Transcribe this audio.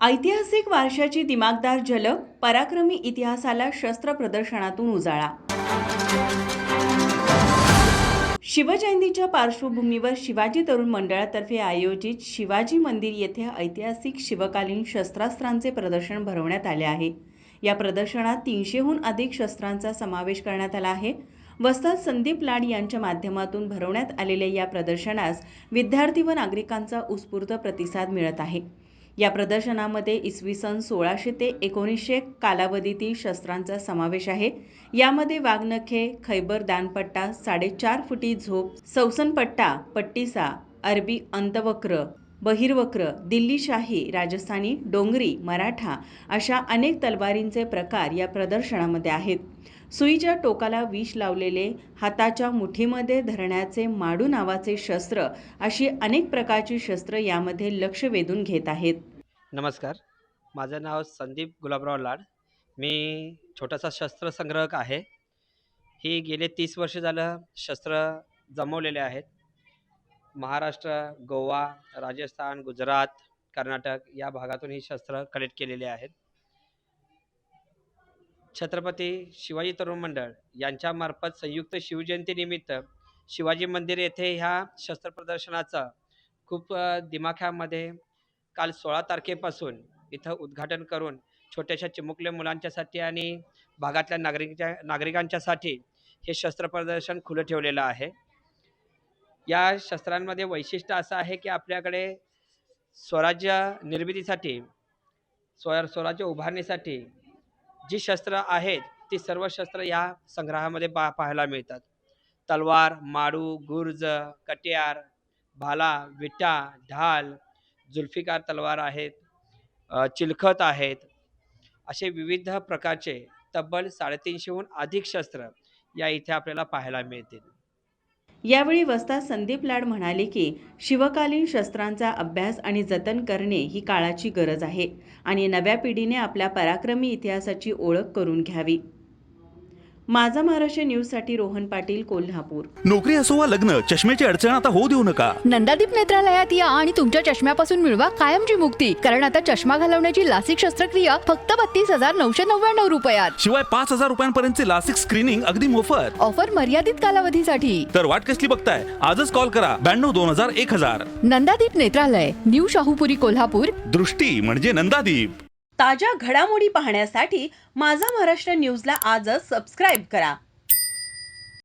ऐतिहासिक वारशाची दिमागदार झलक, पराक्रमी इतिहासाला शस्त्र प्रदर्शनातून उजाळा। शिवजयंतीच्या पार्श्वभूमीवर शिवाजी तरुण मंडळातर्फे आयोजित शिवाजी मंदिर येथे ऐतिहासिक शिवकालीन शस्त्रास्त्रांचे प्रदर्शन भरवण्यात आले आहे। या प्रदर्शनात 300हून अधिक शस्त्रांचा समावेश करण्यात आला आहे। वस्ताद संदीप लाड यांच्या माध्यमातून भरवण्यात आलेल्या या प्रदर्शनास विद्यार्थी व नागरिकांचा उत्स्फूर्त प्रतिसाद मिळत आहे। या प्रदर्शनामध्ये इसवी सन 1600 ते 1900 कालावधीतील शस्त्रांचा समावेश आहे। यामध्ये वाघनखे, खैबर दानपट्टा, 4.5 फुटी झोप, सौसनपट्टा, पट्टीसा, अरबी अंतवक्र, बहिर्वक्र, दिल्ली शाही, राजस्थानी, डोंगरी, मराठा अशा अनेक तलवारींचे प्रकार या प्रदर्शनामध्ये आहेत। सुईच्या टोकाला विष लावलेले, हाताच्या मुठीमध्ये धरण्याचे माडू नावाचे शस्त्र अशी अनेक प्रकारची शस्त्र यामध्ये लक्ष वेधून घेत आहेत। नमस्कार, माझं नाव संदीप गुलाबराव लाड। मी छोटासा शस्त्र संग्राहक आहे। ही गेले 30 वर्ष झालं शस्त्र जमवलेले आहेत। महाराष्ट्र, गोवा, राजस्थान, गुजरात, कर्नाटक या भागातून ही शस्त्र कलेक्ट केलेले आहेत। छत्रपती शिवाजी तरुण मंडळ यांच्यामार्फत संयुक्त शिवजयंती निमित्त शिवाजी मंदिर येथे ह्या शस्त्र प्रदर्शनाचा खूप दिमाखामध्ये काल 16 तारखेपासून इथं उद्घाटन करून छोट्याशा चिमुकल्या मुलांच्यासाठी आणि भागातल्या नागरिकांच्यासाठी हे शस्त्र प्रदर्शन खुलं ठेवलेलं आहे। या शस्त्रांमध्ये वैशिष्ट्य असं आहे की आपल्याकडे स्वराज्य निर्मितीसाठी स्वराज्य उभारणीसाठी जी शस्त्र आहेत ती सर्व शस्त्र या संग्रहामध्ये पाहायला मिळतात। तलवार, माडू, गुर्ज, कट्यार, भाला, विटा, ढाल, जुल्फिकार तलवार आहेत, चिलखत आहेत, असे विविध प्रकारचे तब्बल 350हून अधिक शस्त्र या इथे आपल्याला पाहायला मिळतील। यावेळी वस्ताद संदीप लाड म्हणाले की शिवकालीन शस्त्रांचा अभ्यास आणि जतन करणे ही काळाची गरज आहे आणि नव्या पिढीने आपल्या पराक्रमी इतिहासाची ओळख करून घ्यावी। माझा महाराष्ट्र न्यूजसाठी रोहन पाटील, कोल्हापूर। नोकरी असो वा लग्न, चष्म्याची अडचण आता होऊ देऊ नका। नंदादीप नेत्रालयात या आणि तुमच्या चष्म्यापासून मिळवा कायमची मुक्ती। कारण आता चष्मा घालवण्याची लासिक शस्त्रक्रिया फक्त 32,999 रुपयात। शिवाय 5,000 रुपयांपर्यंतचे लासिक स्क्रीनिंग अगदी मोफत। ऑफर मर्यादित कालावधीसाठी। तर वाट कसली बघताय, आजच कॉल करा 92 2000 1000। नंदादीप नेत्रालय, न्यू शाहूपुरी, कोल्हापूर। दृष्टी म्हणजे नंदादीप। ताज्या घडामोडी पाहण्यासाठी माझा महाराष्ट्र न्यूजला आजच सबस्क्राईब करा।